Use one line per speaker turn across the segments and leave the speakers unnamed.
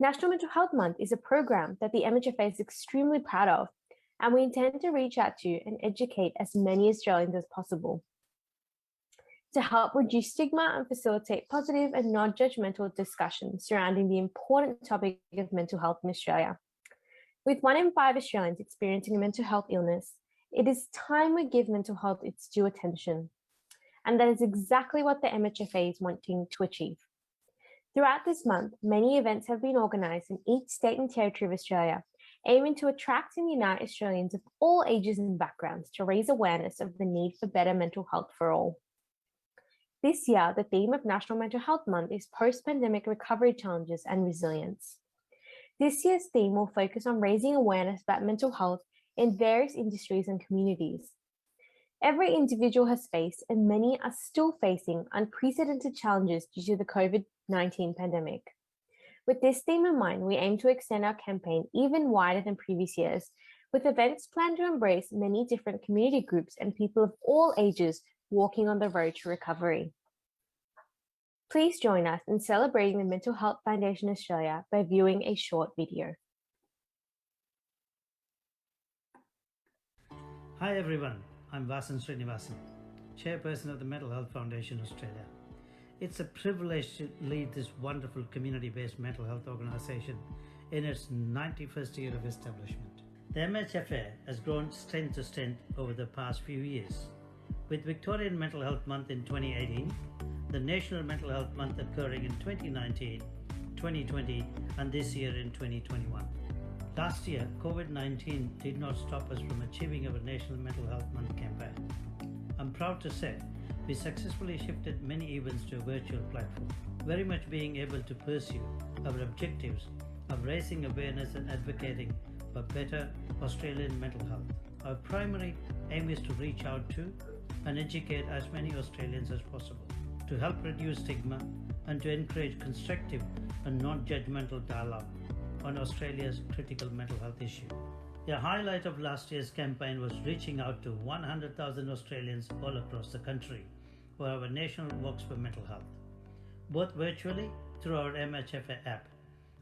National Mental Health Month is a program that the MHFA is extremely proud of, and we intend to reach out to and educate as many Australians as possible to help reduce stigma and facilitate positive and non-judgmental discussions surrounding the important topic of mental health in Australia. With 1 in 5 Australians experiencing a mental health illness, it is time we give mental health its due attention. And that is exactly what the MHFA is wanting to achieve. Throughout this month, many events have been organised in each state and territory of Australia, aiming to attract and unite Australians of all ages and backgrounds to raise awareness of the need for better mental health for all. This year, the theme of National Mental Health Month is post-pandemic recovery challenges and resilience. This year's theme will focus on raising awareness about mental health in various industries and communities. Every individual has faced, and many are still facing, unprecedented challenges due to the COVID-19 pandemic. With this theme in mind, we aim to extend our campaign even wider than previous years, with events planned to embrace many different community groups and people of all ages walking on the road to recovery. Please join us in celebrating the Mental Health Foundation Australia by viewing a short video.
Hi everyone, I'm Vasan Srinivasan, Chairperson of the Mental Health Foundation Australia. It's a privilege to lead this wonderful community-based mental health organisation in its 91st year of establishment. The MHFA has grown strength to strength over the past few years. With Victorian Mental Health Month in 2018, the National Mental Health Month occurring in 2019, 2020 and this year in 2021. Last year, COVID-19 did not stop us from achieving our National Mental Health Month campaign. I'm proud to say we successfully shifted many events to a virtual platform, very much being able to pursue our objectives of raising awareness and advocating for better Australian mental health. Our primary aim is to reach out to and educate as many Australians as possible, to help reduce stigma and to encourage constructive and non-judgmental dialogue on Australia's critical mental health issue. The highlight of last year's campaign was reaching out to 100,000 Australians all across the country for our National Walks for Mental Health, both virtually through our MHFA app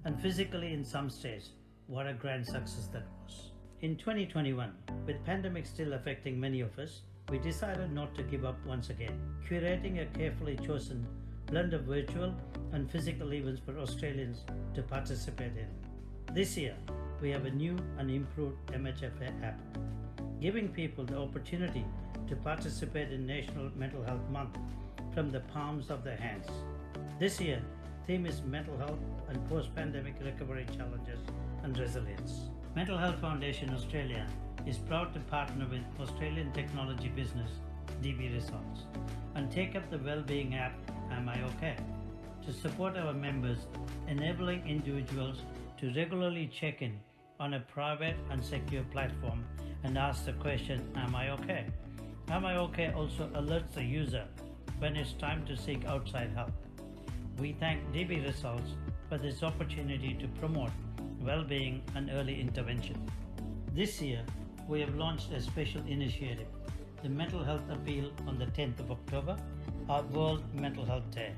and physically in some states. What a grand success that was. In 2021, with pandemic still affecting many of us, we decided not to give up once again, curating a carefully chosen blend of virtual and physical events for Australians to participate in. This year, we have a new and improved MHFA app, giving people the opportunity to participate in National Mental Health Month from the palms of their hands. This year, theme is mental health and post-pandemic recovery challenges and resilience. Mental Health Foundation Australia is proud to partner with Australian technology business DB Results and take up the well-being app Am I OK? To support our members, enabling individuals to regularly check in on a private and secure platform and ask the question, Am I OK? Am I OK also alerts the user when it's time to seek outside help. We thank DB Results for this opportunity to promote well-being and early intervention. This year, we have launched a special initiative, the Mental Health Appeal on the 10th of October, our World Mental Health Day.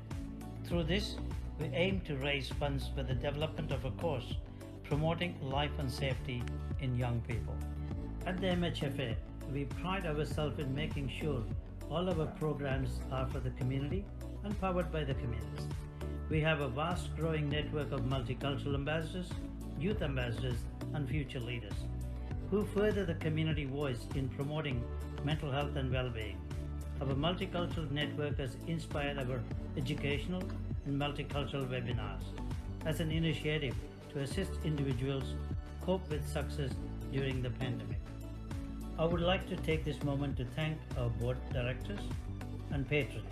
Through this, we aim to raise funds for the development of a course promoting life and safety in young people. At the MHFA, we pride ourselves in making sure all our programs are for the community and powered by the community. We have a vast growing network of multicultural ambassadors, youth ambassadors and future leaders who further the community voice in promoting mental health and well-being. Our multicultural network has inspired our educational and multicultural webinars as an initiative to assist individuals cope with success during the pandemic. I would like to take this moment to thank our board directors and patrons,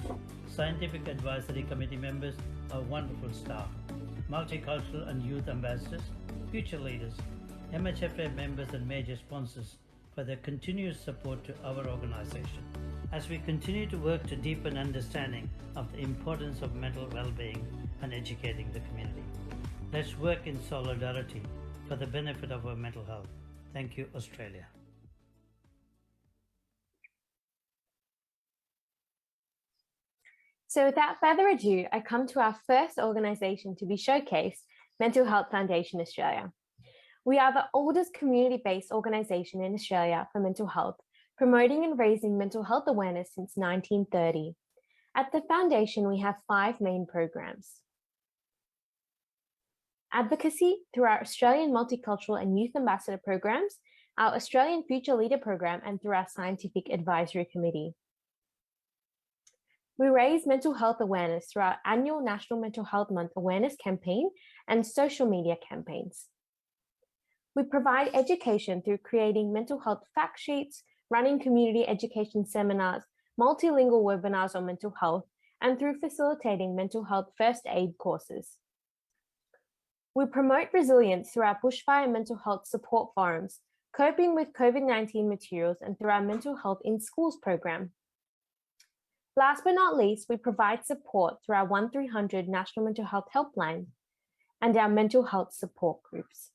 scientific advisory committee members, our wonderful staff, multicultural and youth ambassadors, future leaders, MHFA members and major sponsors for their continuous support to our organization as we continue to work to deepen understanding of the importance of mental well-being and educating the community. Let's work in solidarity for the benefit of our mental health. Thank you, Australia.
So without further ado, I come to our first organisation to be showcased Mental Health Foundation Australia. We are the oldest community-based organisation in Australia for mental health, promoting and raising mental health awareness since 1930. At the foundation, we have 5 main programs. Advocacy through our Australian Multicultural and Youth Ambassador programs, our Australian Future Leader program, and through our Scientific Advisory Committee. We raise mental health awareness through our annual National Mental Health Month awareness campaign and social media campaigns. We provide education through creating mental health fact sheets, running community education seminars, multilingual webinars on mental health, and through facilitating mental health first aid courses. We promote resilience through our bushfire mental health support forums, coping with COVID-19 materials, and through our mental health in schools program. Last but not least, we provide support through our 1300 National Mental Health Helpline and our mental health support groups.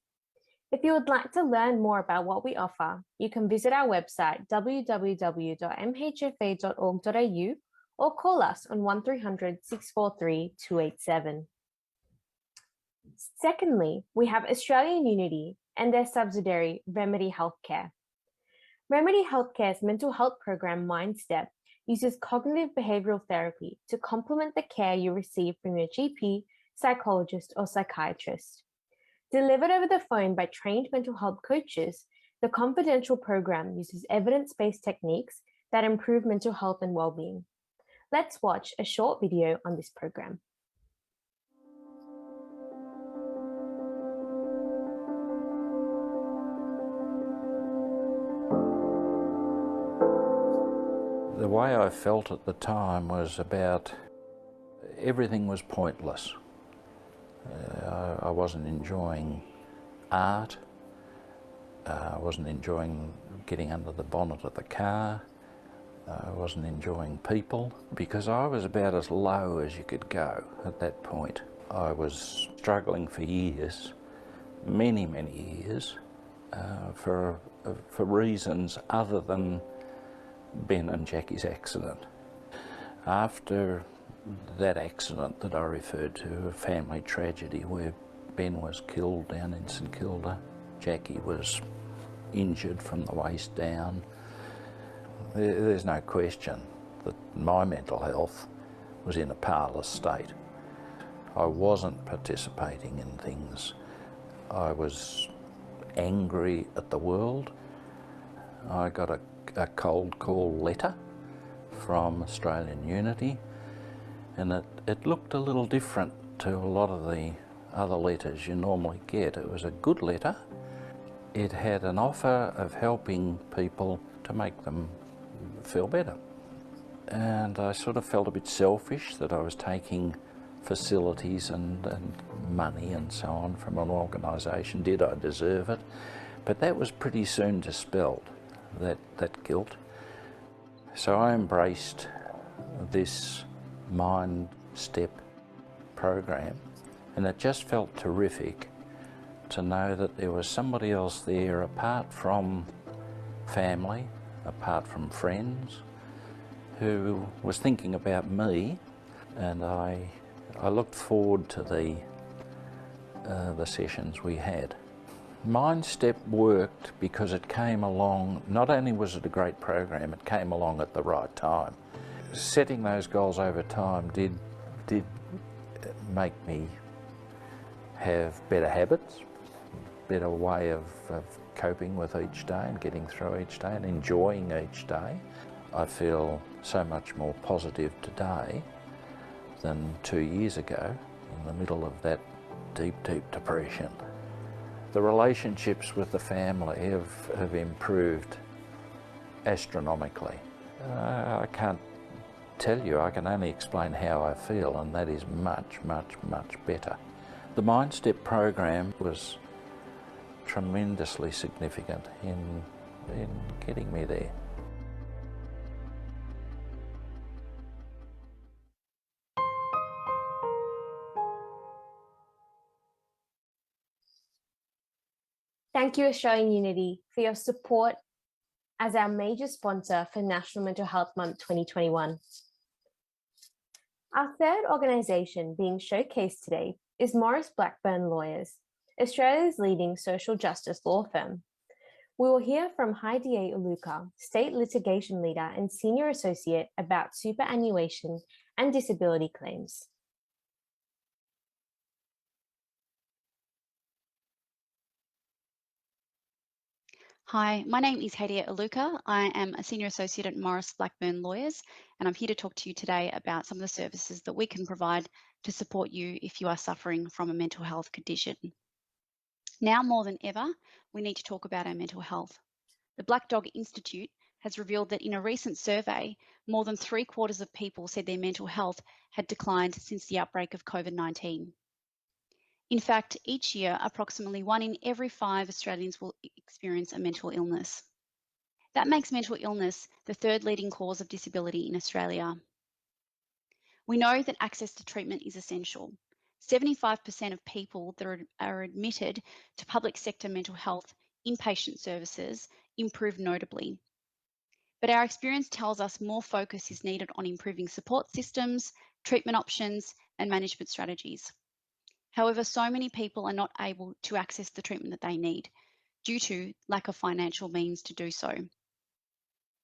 If you would like to learn more about what we offer, you can visit our website www.mhfa.org.au or call us on 1300 643 287. Secondly, we have Australian Unity and their subsidiary Remedy Healthcare. Remedy Healthcare's mental health program MindStep uses cognitive behavioural therapy to complement the care you receive from your GP, psychologist, or psychiatrist. Delivered over the phone by trained mental health coaches, the confidential program uses evidence-based techniques that improve mental health and well-being. Let's watch a short video on this program.
The way I felt at the time was about everything was pointless. I wasn't enjoying art. I wasn't enjoying getting under the bonnet of the car. I wasn't enjoying people because I was about as low as you could go at that point. I was struggling for years, many years, for reasons other than Ben and Jackie's accident. After that accident that I referred to, a family tragedy where Ben was killed down in St Kilda, Jackie was injured from the waist down, there's no question that my mental health was in a parlous state. I wasn't participating in things. I was angry at the world. I got a cold call letter from Australian Unity, and it looked a little different to a lot of the other letters you normally get. It was a good letter. It had an offer of helping people to make them feel better. And I sort of felt a bit selfish that I was taking facilities and money and so on from an organisation. Did I deserve it? But that was pretty soon dispelled, that guilt. So I embraced this MindStep program, and it just felt terrific to know that there was somebody else there apart from family, apart from friends, who was thinking about me, and I looked forward to the sessions we had. MindStep worked because it came along, not only was it a great program, it came along at the right time. Setting those goals over time did make me have better habits, better way of coping with each day and getting through each day and enjoying each day. I feel so much more positive today than 2 years ago in the middle of that deep depression. The relationships with the family have improved astronomically. I can't tell you, I can only explain how I feel, and that is much better. The MindStep program was tremendously significant in getting me there.
Thank you, Australian Unity, for your support as our major sponsor for National Mental Health Month 2021. Our third organisation being showcased today is Morris Blackburn Lawyers, Australia's leading social justice law firm. We will hear from Heidi A. Uluka, State Litigation Leader and Senior Associate, about superannuation and disability claims.
Hi, my name is Heidi Uluka. I am a Senior Associate at Morris Blackburn Lawyers, and I'm here to talk to you today about some of the services that we can provide to support you if you are suffering from a mental health condition. Now more than ever, we need to talk about our mental health. The Black Dog Institute has revealed that in a recent survey, more than 3/4 of people said their mental health had declined since the outbreak of COVID-19. In fact, each year, approximately 1 in every 5 Australians will experience a mental illness. That makes mental illness the third leading cause of disability in Australia. We know that access to treatment is essential. 75% of people that are admitted to public sector mental health inpatient services improve notably. But our experience tells us more focus is needed on improving support systems, treatment options, and management strategies. However, so many people are not able to access the treatment that they need due to lack of financial means to do so.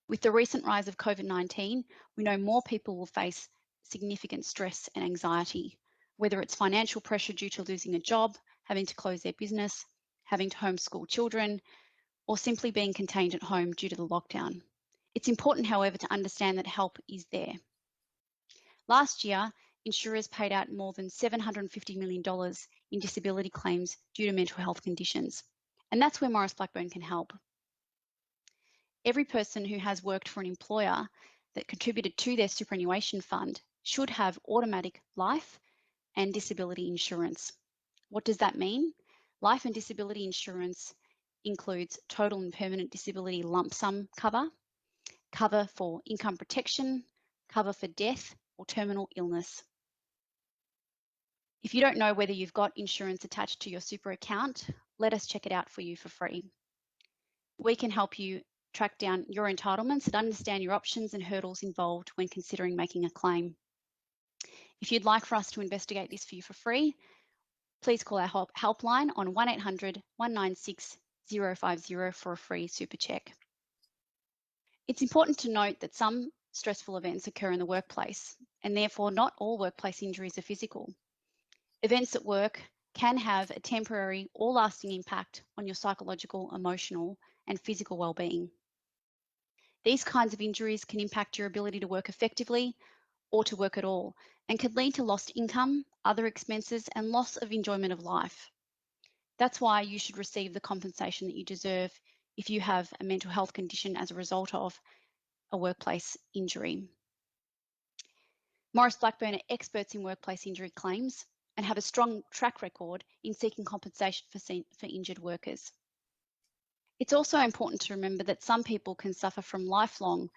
With the recent rise of COVID-19, we know more people will face significant stress and anxiety, whether it's financial pressure due to losing a job, having to close their business, having to homeschool children, or simply being contained at home due to the lockdown. It's important, however, to understand that help is there. Last year, insurers paid out more than $750 million in disability claims due to mental health conditions. And that's where Morris Blackburn can help. Every person who has worked for an employer that contributed to their superannuation fund should have automatic life and disability insurance. What does that mean? Life and disability insurance includes total and permanent disability lump sum cover, cover for income protection, cover for death or terminal illness. If you don't know whether you've got insurance attached to your super account, let us check it out for you for free. We can help you track down your entitlements and understand your options and hurdles involved when considering making a claim. If you'd like for us to investigate this for you for free, please call our helpline on 1800 196 050 for a free super check. It's important to note that some stressful events occur in the workplace, and therefore not all workplace injuries are physical. Events at work can have a temporary or lasting impact on your psychological, emotional, and physical well-being. These kinds of injuries can impact your ability to work effectively or to work at all, and could lead to lost income, other expenses, and loss of enjoyment of life. That's why you should receive the compensation that you deserve if you have a mental health condition as a result of a workplace injury. Morris Blackburn are experts in workplace injury claims and have a strong track record in seeking compensation for injured workers. It's also important to remember that some people can suffer from lifelong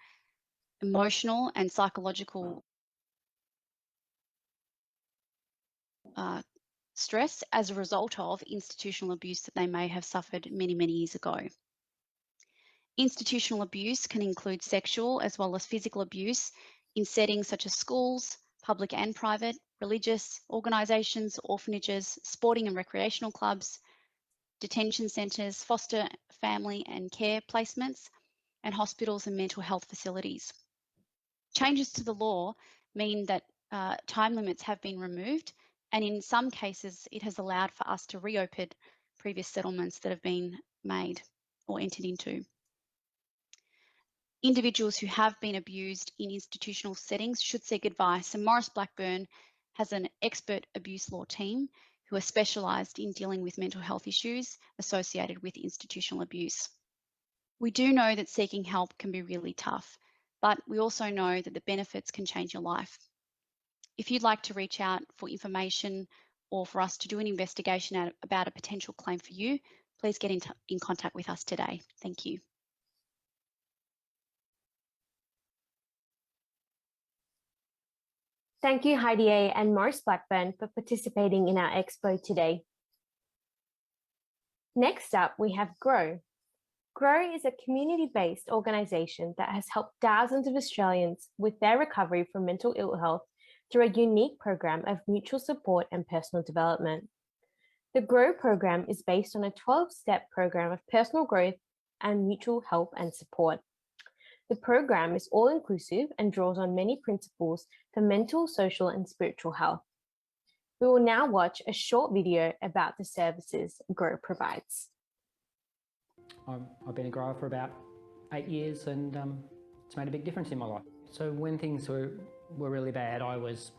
emotional and psychological stress as a result of institutional abuse that they may have suffered many, many years ago. Institutional abuse can include sexual as well as physical abuse in settings such as schools, public and private, religious organisations, orphanages, sporting and recreational clubs, detention centres, foster family and care placements, and hospitals and mental health facilities. Changes to the law mean that time limits have been removed, and in some cases it has allowed for us to reopen previous settlements that have been made or entered into. Individuals who have been abused in institutional settings should seek advice, and Morris Blackburn has an expert abuse law team who are specialised in dealing with mental health issues associated with institutional abuse. We do know that seeking help can be really tough, but we also know that the benefits can change your life. If you'd like to reach out for information or for us to do an investigation about a potential claim for you, please get in contact with us today. Thank you.
Thank you, Heidi A. and Morris Blackburn, for participating in our expo today. Next up, we have Grow. Grow is a community-based organisation that has helped thousands of Australians with their recovery from mental ill health through a unique program of mutual support and personal development. The GROW program is based on a 12-step program of personal growth and mutual help and support. The program is all-inclusive and draws on many principles for mental, social, and spiritual health. We will now watch a short video about the services GROW provides.
I've been a grower for about 8 years, and it's made a big difference in my life. So when things were really bad, I was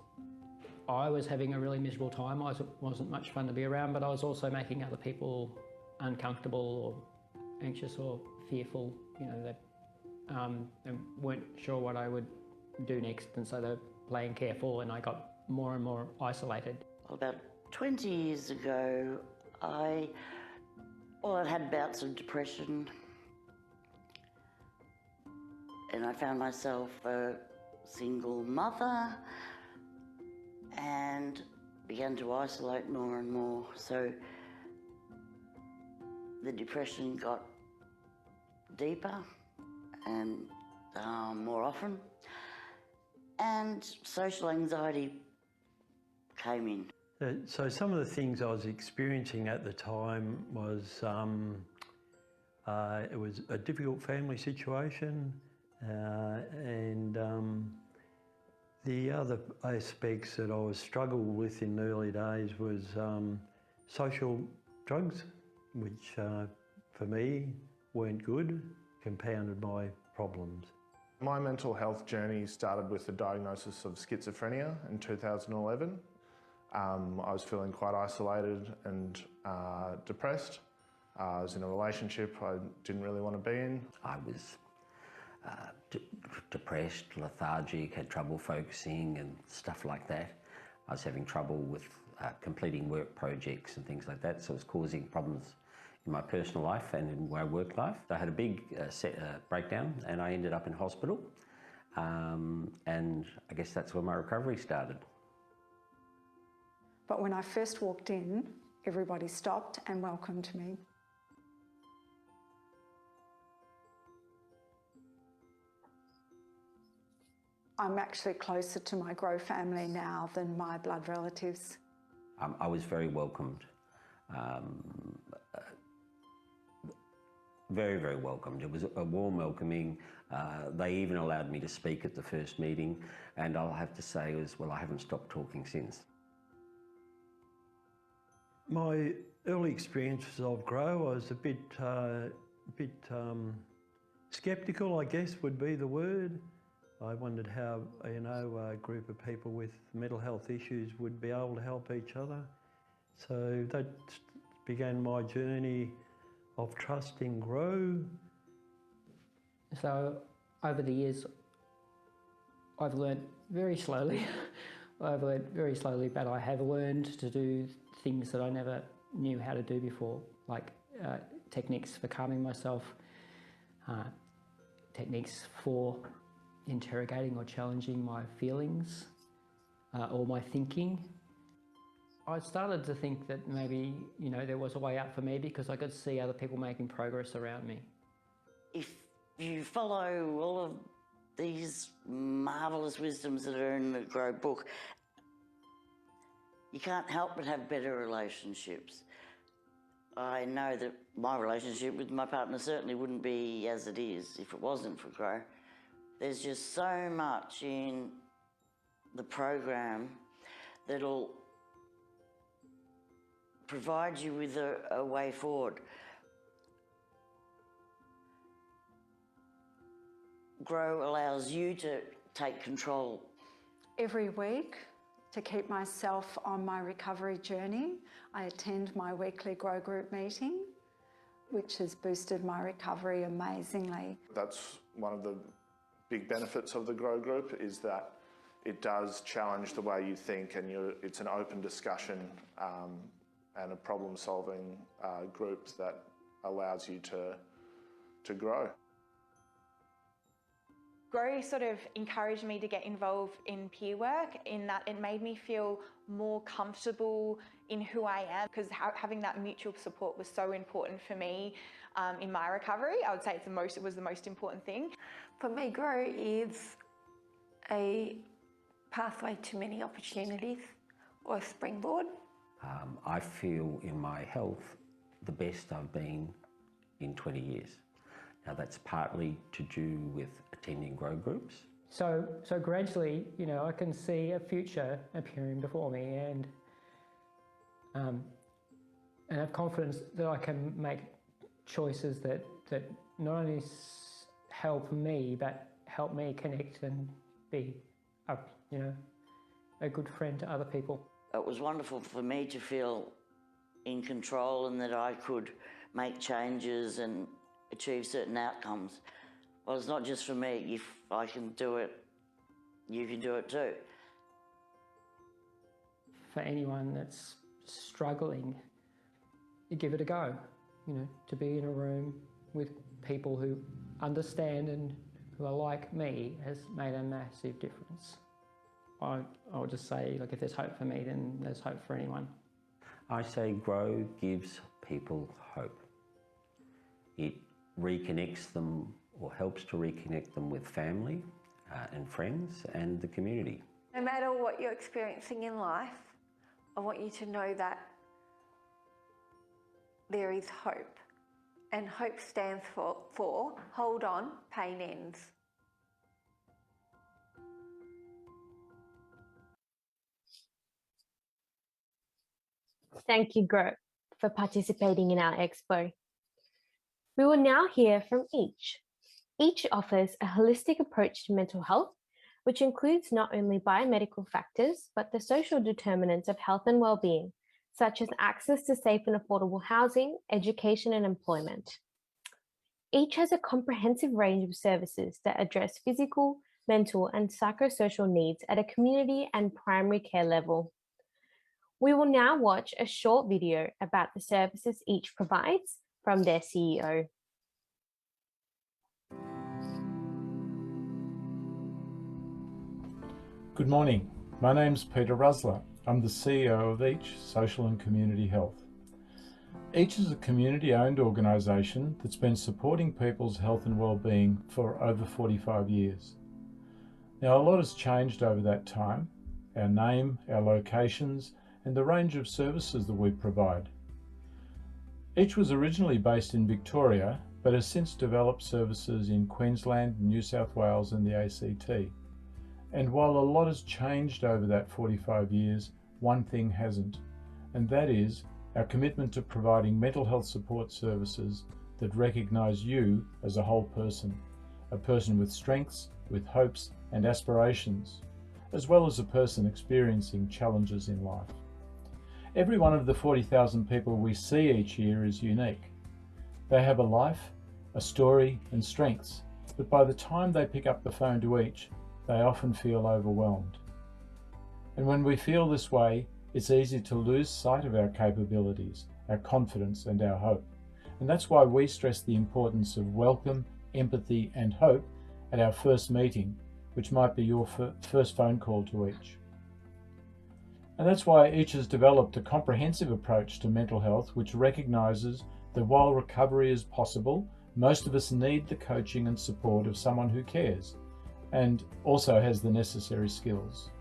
having a really miserable time. I wasn't much fun to be around, but I was also making other people uncomfortable or anxious or fearful. You know, they weren't sure what I would do next, and so they're playing careful, and I got more and more isolated.
Well, about 20 years ago, I'd had bouts of depression, and I found myself a single mother and began to isolate more and more. So the depression got deeper and more often, and social anxiety came in.
So some of the things I was experiencing at the time was it was a difficult family situation, and the other aspects that I was struggled with in the early days was social drugs, which for me weren't good, compounded by problems.
My mental health journey started with the diagnosis of schizophrenia in 2011. I was feeling quite isolated and depressed. I was in a relationship I didn't really want to be in.
I was depressed, lethargic, had trouble focusing and stuff like that. I was having trouble with completing work projects and things like that, so it was causing problems in my personal life and in my work life. I had a big breakdown, and I ended up in hospital, and I guess that's where my recovery started.
But when I first walked in, everybody stopped and welcomed me. I'm actually closer to my GROW family now than my blood relatives.
I was very welcomed. Very, very welcomed. It was a warm welcoming. They even allowed me to speak at the first meeting, and I'll have to say as well, I haven't stopped talking since.
My early experiences of GROW, I was a bit sceptical, I guess would be the word. I wondered how, you know, a group of people with mental health issues would be able to help each other. So that began my journey of trusting GROW.
So over the years, I've learned very slowly. I've learned very slowly, but I have learned to do things that I never knew how to do before, like techniques for calming myself, techniques for interrogating or challenging my feelings or my thinking. I started to think that maybe, you know, there was a way out for me because I could see other people making progress around me.
If you follow all of these marvellous wisdoms that are in the GROW book, you can't help but have better relationships. I know that my relationship with my partner certainly wouldn't be as it is if it wasn't for GROW. There's just so much in the program that'll provide you with a way forward. GROW allows you to take control.
Every week, to keep myself on my recovery journey, I attend my weekly GROW group meeting, which has boosted my recovery amazingly.
That's one of the big benefits of the GROW group, is that it does challenge the way you think, and it's an open discussion and a problem-solving group that allows you to grow.
GROW sort of encouraged me to get involved in peer work, in that it made me feel more comfortable in who I am, because having that mutual support was so important for me in my recovery. I would say it was the most important thing.
For me, GROW is a pathway to many opportunities or a springboard.
I feel in my health the best I've been in 20 years. Now that's partly to do with attending grow groups.
So gradually, you know, I can see a future appearing before me, and have confidence that I can make choices that not only help me, but help me connect and be a good friend to other people.
It was wonderful for me to feel in control and that I could make changes and achieve certain outcomes. Well, it's not just for me. If I can do it, you can do it too.
For anyone that's struggling, you give it a go. You know, to be in a room with people who understand and who are like me has made a massive difference. I would just say, like, if there's hope for me, then there's hope for anyone.
I say grow gives people hope. It reconnects them, or helps to reconnect them with family and friends and the community.
No matter what you're experiencing in life, I want you to know that there is hope. And hope stands for hold on, pain ends.
Thank you, Grow, for participating in our expo. We will now hear from each. Each offers a holistic approach to mental health, which includes not only biomedical factors, but the social determinants of health and well-being, such as access to safe and affordable housing, education, and employment. Each has a comprehensive range of services that address physical, mental, and psychosocial needs at a community and primary care level. We will now watch a short video about the services each provides from their CEO.
Good morning. My name's Peter Rusler. I'm the CEO of Each Social and Community Health. Each is a community-owned organisation that's been supporting people's health and well-being for over 45 years. Now, a lot has changed over that time: our name, our locations, and the range of services that we provide. Each was originally based in Victoria, but has since developed services in Queensland, New South Wales, and the ACT. And while a lot has changed over that 45 years, one thing hasn't, and that is our commitment to providing mental health support services that recognise you as a whole person, a person with strengths, with hopes and aspirations, as well as a person experiencing challenges in life. Every one of the 40,000 people we see each year is unique. They have a life, a story and strengths, but by the time they pick up the phone to Each, they often feel overwhelmed. And when we feel this way, it's easy to lose sight of our capabilities, our confidence and our hope. And that's why we stress the importance of welcome, empathy and hope at our first meeting, which might be your first phone call to Each. And that's why Each has developed a comprehensive approach to mental health, which recognises that while recovery is possible, most of us need the coaching and support of someone who cares and also has the necessary skills.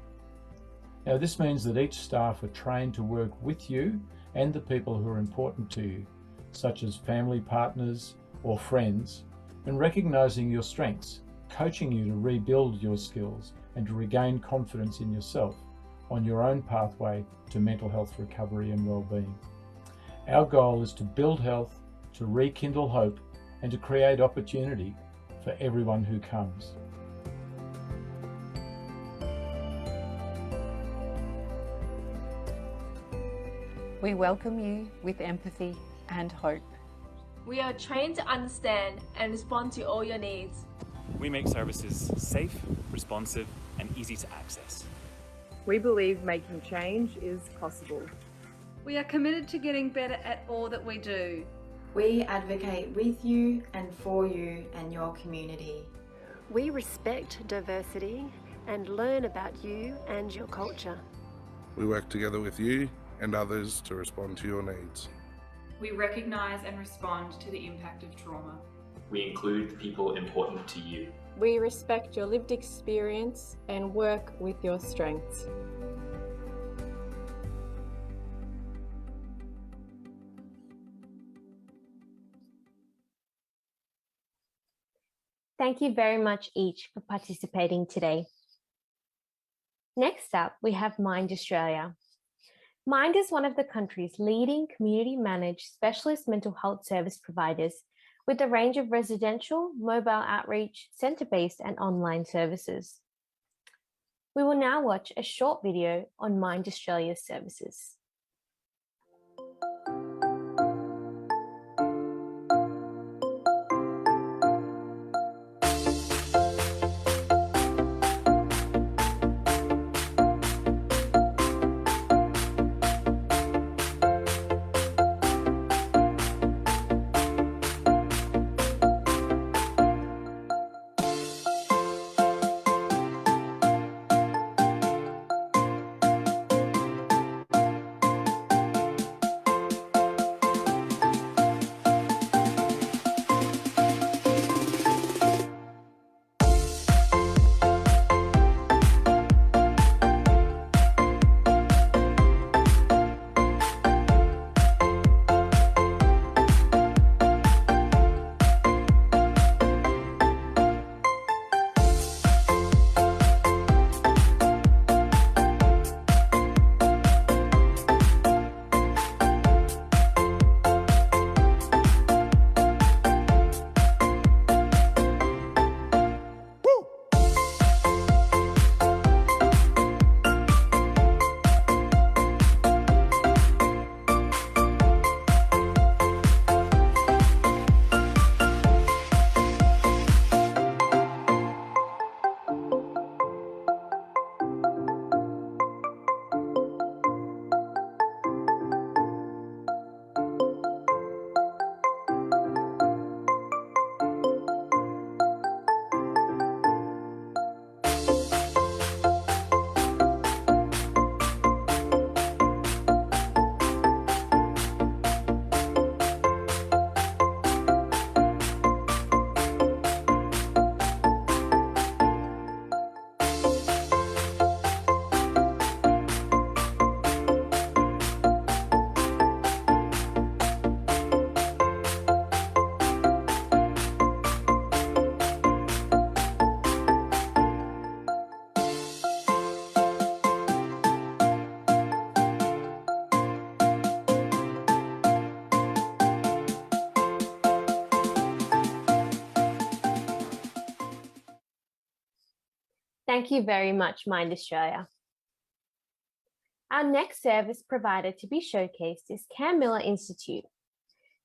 Now, this means that each staff are trained to work with you and the people who are important to you, such as family partners or friends, and recognising your strengths, coaching you to rebuild your skills and to regain confidence in yourself on your own pathway to mental health recovery and well-being. Our goal is to build health, to rekindle hope, and to create opportunity for everyone who comes.
We welcome you with empathy and hope.
We are trained to understand and respond to all your needs.
We make services safe, responsive, and easy to access.
We believe making change is possible.
We are committed to getting better at all that we do.
We advocate with you and for you and your community.
We respect diversity and learn about you and your culture.
We work together with you and others to respond to your needs.
We recognise and respond to the impact of trauma.
We include people important to you.
We respect your lived experience and work with your strengths.
Thank you very much each for participating today. Next up, we have Mind Australia. Mind is one of the country's leading community-managed specialist mental health service providers with a range of residential, mobile outreach, centre-based and online services. We will now watch a short video on Mind Australia's services. Thank you very much, Mind Australia. Our next service provider to be showcased is Cam Miller Institute.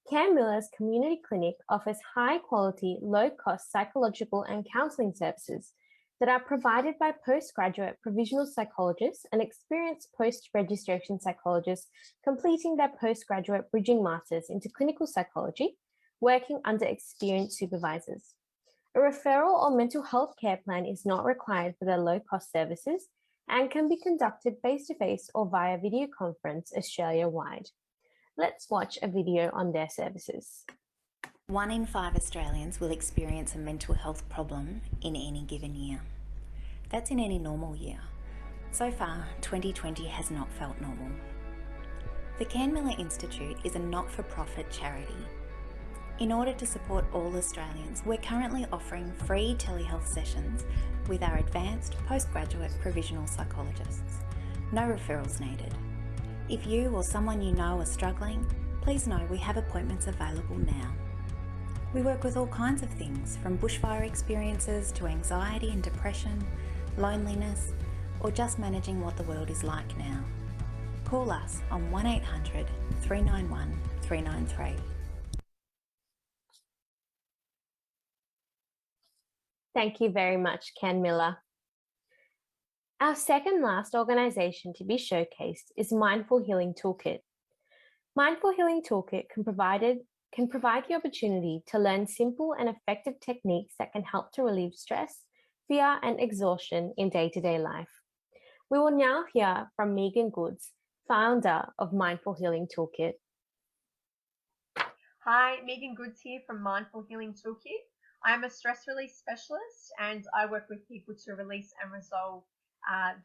Cam Miller's community clinic offers high-quality, low-cost psychological and counselling services that are provided by postgraduate provisional psychologists and experienced post-registration psychologists completing their postgraduate bridging masters into clinical psychology, working under experienced supervisors. A referral or mental health care plan is not required for their low-cost services and can be conducted face-to-face or via video conference Australia-wide. Let's watch a video on their services.
1 in 5 Australians will experience a mental health problem in any given year. That's in any normal year. So far, 2020 has not felt normal. The Cam Miller Institute is a not-for-profit charity. In order to support all Australians, we're currently offering free telehealth sessions with our advanced postgraduate provisional psychologists. No referrals needed. If you or someone you know are struggling, please know we have appointments available now. We work with all kinds of things, from bushfire experiences to anxiety and depression, loneliness, or just managing what the world is like now. Call us on 1800 391 393.
Thank you very much, Ken Miller. Our second last organisation to be showcased is Mindful Healing Toolkit. Mindful Healing Toolkit can provide the opportunity to learn simple and effective techniques that can help to relieve stress, fear and exhaustion in day-to-day life. We will now hear from Megan Goods, founder of Mindful Healing Toolkit.
Hi, Megan Goods here from Mindful Healing Toolkit.
I'm a stress release specialist and I work with people to release and resolve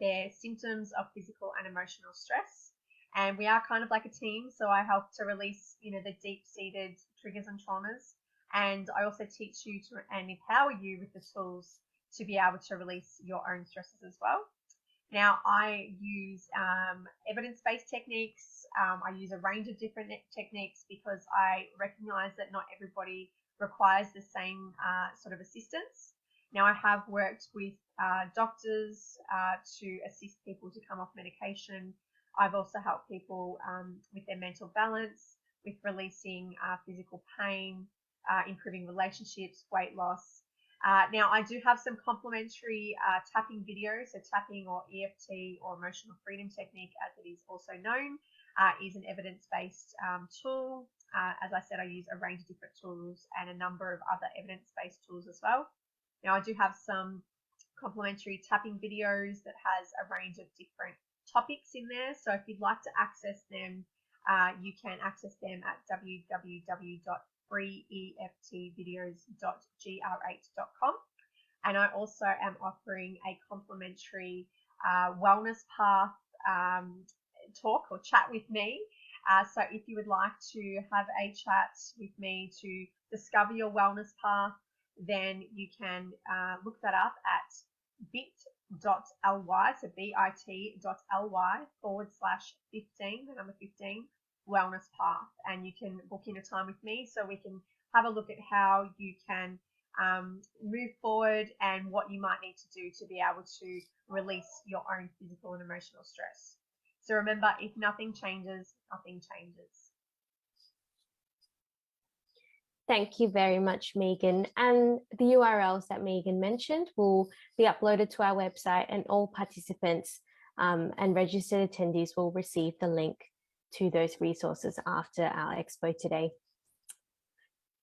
their symptoms of physical and emotional stress. And we are kind of like a team, so I help to release, the deep-seated triggers and traumas. And I also teach you and empower you with the tools to be able to release your own stresses as well. Now, I use evidence-based techniques. I use a range of different techniques because I recognize that not everybody requires the same sort of assistance. Now, I have worked with doctors to assist people to come off medication. I've also helped people with their mental balance, with releasing physical pain, improving relationships, weight loss. Now, I do have some complementary tapping videos. So tapping, or EFT, or emotional freedom technique, as it is also known, is an evidence-based tool. As I said, I use a range of different tools and a number of other evidence-based tools as well. Now, I do have some complementary tapping videos that has a range of different topics in there. So if you'd like to access them, you can access them at www.freeeftvideos.gr8.com. And I also am offering a complimentary wellness path talk or chat with me. So if you would like to have a chat with me to discover your wellness path, then you can look that up at bit.ly, so bit.ly/15, the number 15, wellness path. And you can book in a time with me so we can have a look at how you can move forward and what you might need to do to be able to release your own physical and emotional stress. So remember, if nothing changes, nothing changes.
Thank you very much, Megan. And the URLs that Megan mentioned will be uploaded to our website, and all participants and registered attendees will receive the link to those resources after our expo today.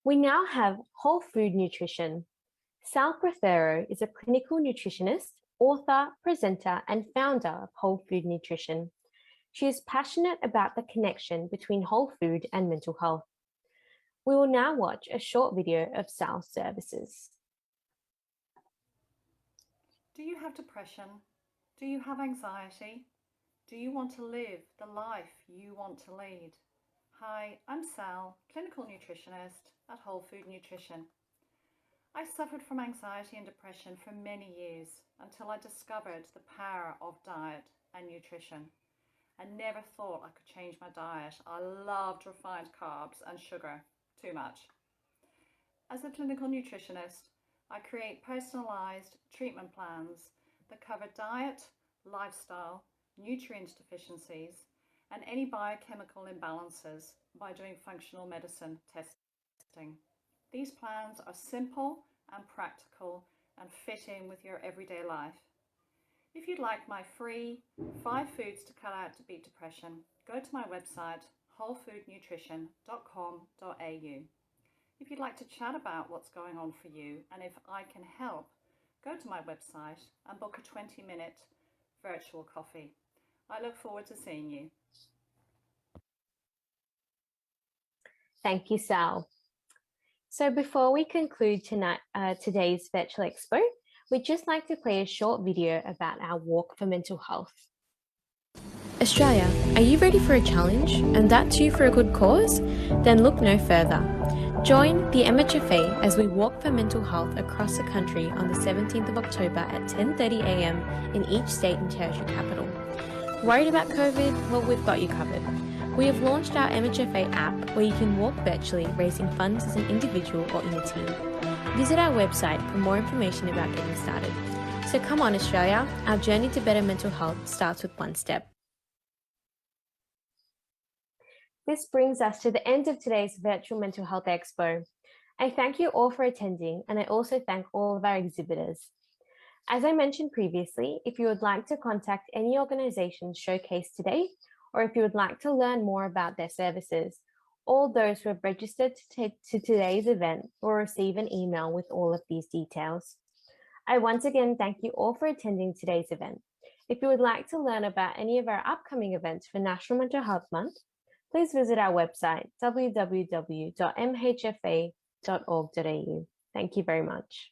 We now have whole food nutrition. Sal Prothero is a clinical nutritionist, author, presenter, and founder of Whole Food Nutrition. She is passionate about the connection between whole food and mental health. We will now watch a short video of Sal's services.
Do you have depression? Do you have anxiety? Do you want to live the life you want to lead? Hi, I'm Sal, clinical nutritionist at Whole Food Nutrition. I suffered from anxiety and depression for many years until I discovered the power of diet and nutrition. I never thought I could change my diet. I loved refined carbs and sugar too much. As a clinical nutritionist, I create personalized treatment plans that cover diet, lifestyle, nutrient deficiencies, and any biochemical imbalances by doing functional medicine testing. These plans are simple and practical and fit in with your everyday life. If you'd like my free 5 foods to cut out to beat depression, go to my website wholefoodnutrition.com.au. If you'd like to chat about what's going on for you and if I can help, go to my website and book a 20-minute virtual coffee. I look forward to seeing you.
Thank you, Sal. So before we conclude today's Virtual Expo, we'd just like to play a short video about our Walk for Mental Health. Australia, are you ready for a challenge, and that too for a good cause? Then look no further. Join the MHFA as we walk for mental health across the country on the 17th of October at 10:30 a.m. in each state and territory capital. Worried about COVID? Well, we've got you covered. We have launched our MHFA app where you can walk virtually, raising funds as an individual or in a team. Visit our website for more information about getting started. So come on, Australia, our journey to better mental health starts with one step. This brings us to the end of today's Virtual Mental Health Expo. I thank you all for attending, and I also thank all of our exhibitors. As I mentioned previously, if you would like to contact any organisations showcased today, or if you would like to learn more about their services, all those who have registered to today's event will receive an email with all of these details. I once again thank you all for attending today's event. If you would like to learn about any of our upcoming events for National Mental Health Month, please visit our website www.mhfa.org.au. Thank you very much.